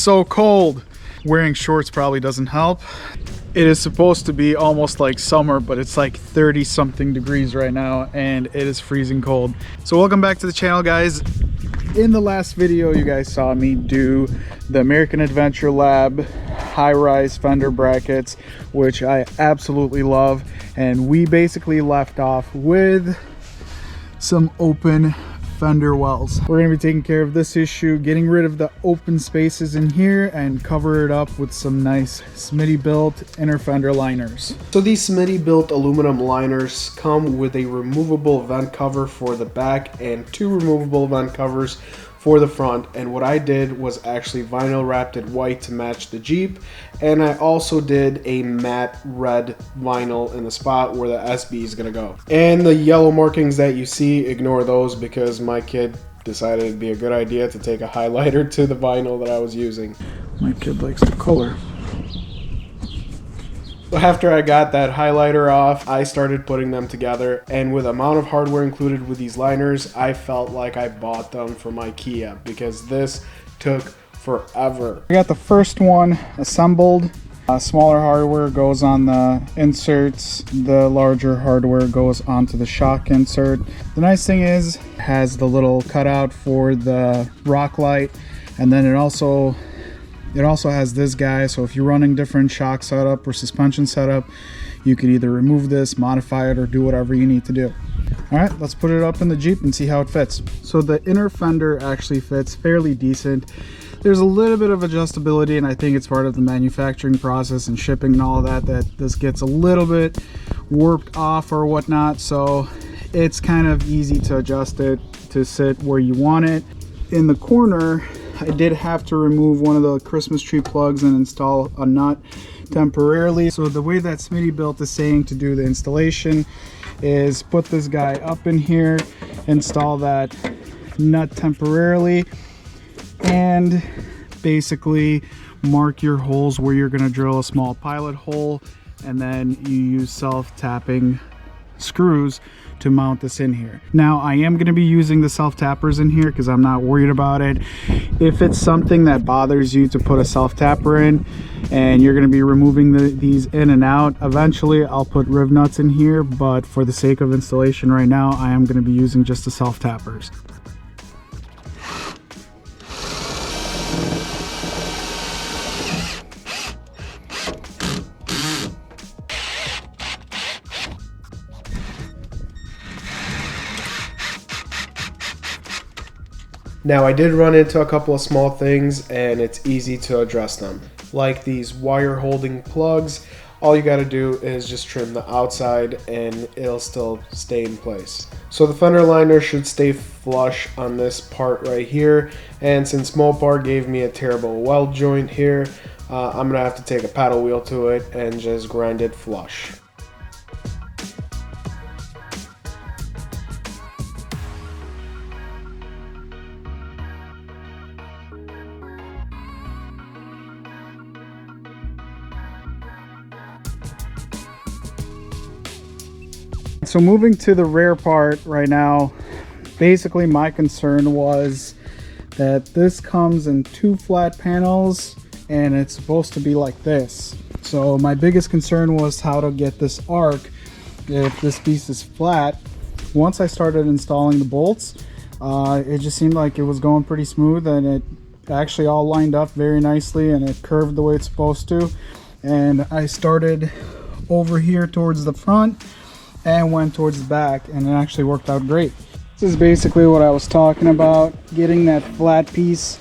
so cold. Wearing shorts probably doesn't help. It is supposed to be almost like summer, but it's like 30 something degrees right now and it is freezing cold. So welcome back to the channel, guys. In the last video, you guys saw me do the American Adventure Lab high-rise Fender brackets, which I absolutely love. And we basically left off with some open Fender wells. We're going to be taking care of this issue, getting rid of the open spaces in here and cover it up with some nice Smittybilt inner fender liners. So these Smittybilt aluminum liners come with a removable vent cover for the back and two removable vent covers for the front, and what I did was actually vinyl wrapped it white to match the Jeep, and I also did a matte red vinyl in the spot where the SB is gonna go. And the yellow markings that you see, ignore those because my kid decided it'd be a good idea to take a highlighter to the vinyl that I was using. My kid likes the color. After I got that highlighter off, I started putting them together, and with the amount of hardware included with these liners, I felt like I bought them from IKEA because this took forever. I got the first one assembled. Smaller hardware goes on the inserts, the larger hardware goes onto the shock insert. The nice thing is it has the little cutout for the rock light, and then it also has this guy, so if you're running different shock setup or suspension setup, you could either remove this, modify it, or do whatever you need to do. All right, let's put it up in the Jeep and see how it fits. So the inner fender actually fits fairly decent. There's a little bit of adjustability, and I think it's part of the manufacturing process and shipping and all that this gets a little bit warped off or whatnot, so it's kind of easy to adjust it to sit where you want it. In the corner, I did have to remove one of the Christmas tree plugs and install a nut temporarily. So the way that Smittybilt is saying to do the installation is put this guy up in here, install that nut temporarily, and basically mark your holes where you're going to drill a small pilot hole, and then you use self-tapping screws to mount this in here. Now I am going to be using the self-tappers in here because I'm not worried about it. If it's something that bothers you to put a self-tapper in and you're going to be removing these in and out, eventually I'll put riv nuts in here, but for the sake of installation right now I am going to be using just the self-tappers. Now I did run into a couple of small things, and it's easy to address them. Like these wire holding plugs, all you gotta do is just trim the outside and it'll still stay in place. So the fender liner should stay flush on this part right here, and since Mopar gave me a terrible weld joint here, I'm gonna have to take a paddle wheel to it and just grind it flush. So moving to the rear part right now, basically my concern was that this comes in two flat panels and it's supposed to be like this. So my biggest concern was how to get this arc if this piece is flat. Once I started installing the bolts, it just seemed like it was going pretty smooth, and it actually all lined up very nicely and it curved the way it's supposed to. And I started over here towards the front and went towards the back, and it actually worked out great. This is basically what I was talking about, getting that flat piece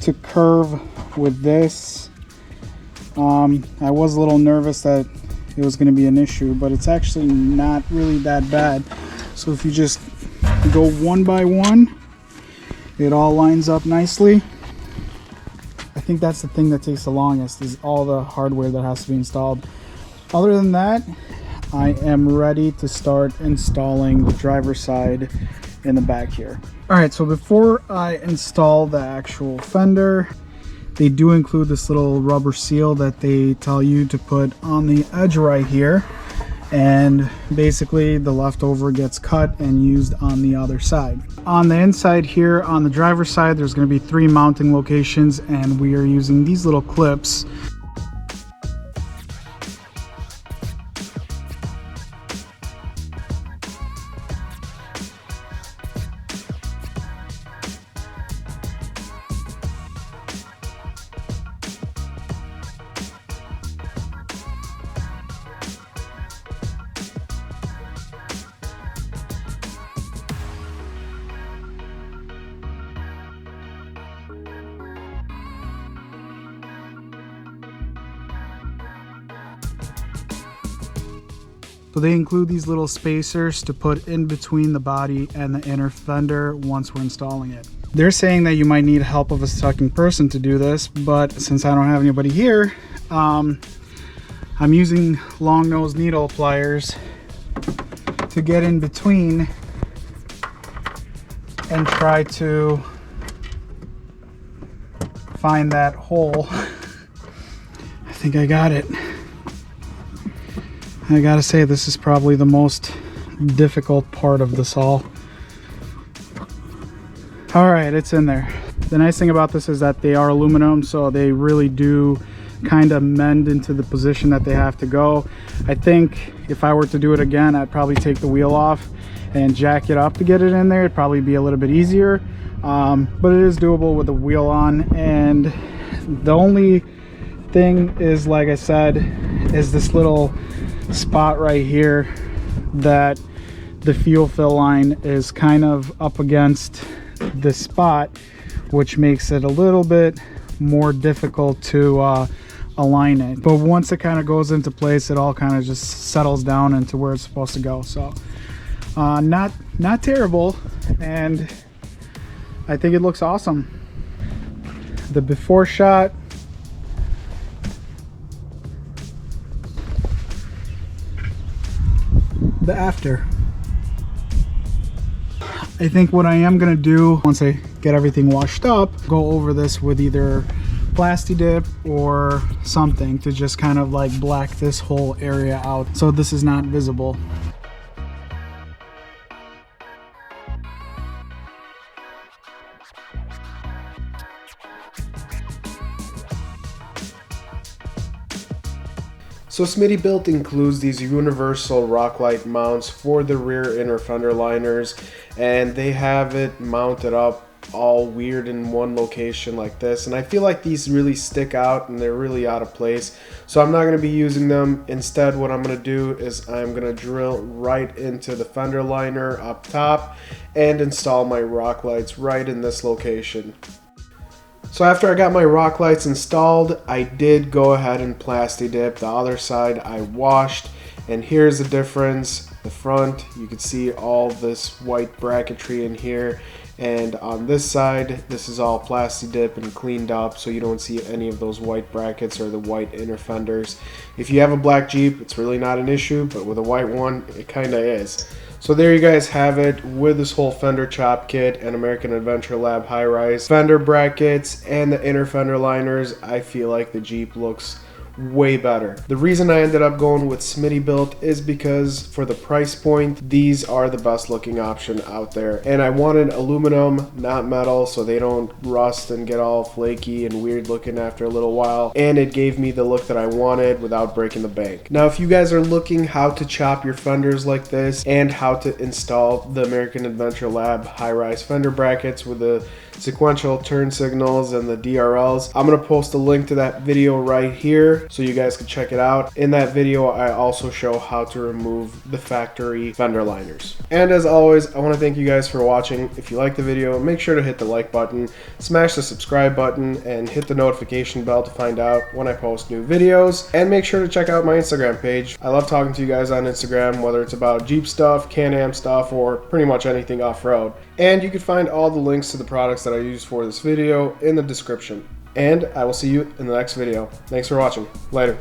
to curve with this. I was a little nervous that it was going to be an issue, but it's actually not really that bad. So if you just go one by one, it all lines up nicely. I think that's the thing that takes the longest, is all the hardware that has to be installed. Other than that, I am ready to start installing the driver's side in the back here. All right, so before I install the actual fender, they do include this little rubber seal that they tell you to put on the edge right here. and basically the leftover gets cut and used on the other side. On the inside here, on the driver's side, there's going to be 3 mounting locations, and we are using these little clips. So they include these little spacers to put in between the body and the inner fender once we're installing it. They're saying that you might need help of a second person to do this, but since I don't have anybody here, I'm using long nose needle pliers to get in between and try to find that hole. I think I got it. I gotta say, this is probably the most difficult part of this all. All right, it's in there. The nice thing about this is that they are aluminum, so they really do kind of mend into the position that they have to go. I think if I were to do it again, I'd probably take the wheel off and jack it up to get it in there. It'd probably be a little bit easier, but it is doable with the wheel on. And the only thing is, like I said, is this little spot right here that the fuel fill line is kind of up against this spot, which makes it a little bit more difficult to align it. But once it kind of goes into place, it all kind of just settles down into where it's supposed to go. So not terrible, and I think it looks awesome. The before shot, the after. I think what I am gonna do once I get everything washed up, go over this with either Plasti Dip or something to just kind of like black this whole area out so this is not visible. So Smittybilt includes these universal rock light mounts for the rear inner fender liners, and they have it mounted up all weird in one location like this, and I feel like these really stick out and they're really out of place, so I'm not going to be using them. Instead, what I'm going to do is I'm going to drill right into the fender liner up top and install my rock lights right in this location. So after I got my rock lights installed, I did go ahead and Plasti Dip. The other side I washed, and here's the difference. The front, you can see all this white bracketry in here, and on this side, this is all Plasti Dip and cleaned up, so you don't see any of those white brackets or the white inner fenders. If you have a black Jeep, it's really not an issue, but with a white one, it kind of is. So there you guys have it with this whole fender chop kit and American Adventure Lab high-rise fender brackets and the inner fender liners. I feel like the Jeep looks way better. The reason I ended up going with Smittybilt is because for the price point, these are the best looking option out there. And I wanted aluminum, not metal, so they don't rust and get all flaky and weird looking after a little while. And it gave me the look that I wanted without breaking the bank. Now, if you guys are looking how to chop your fenders like this and how to install the American Adventure Lab high-rise fender brackets with the sequential turn signals and the DRLs, I'm going to post a link to that video right here so you guys can check it out. In that video, I also show how to remove the factory fender liners. And as always, I want to thank you guys for watching. If you like the video, make sure to hit the like button, smash the subscribe button, and hit the notification bell to find out when I post new videos. And make sure to check out my Instagram page. I love talking to you guys on Instagram, whether it's about Jeep stuff, Can-Am stuff, or pretty much anything off-road. And you can find all the links to the products that I used for this video in the description. And I will see you in the next video. Thanks for watching. Later.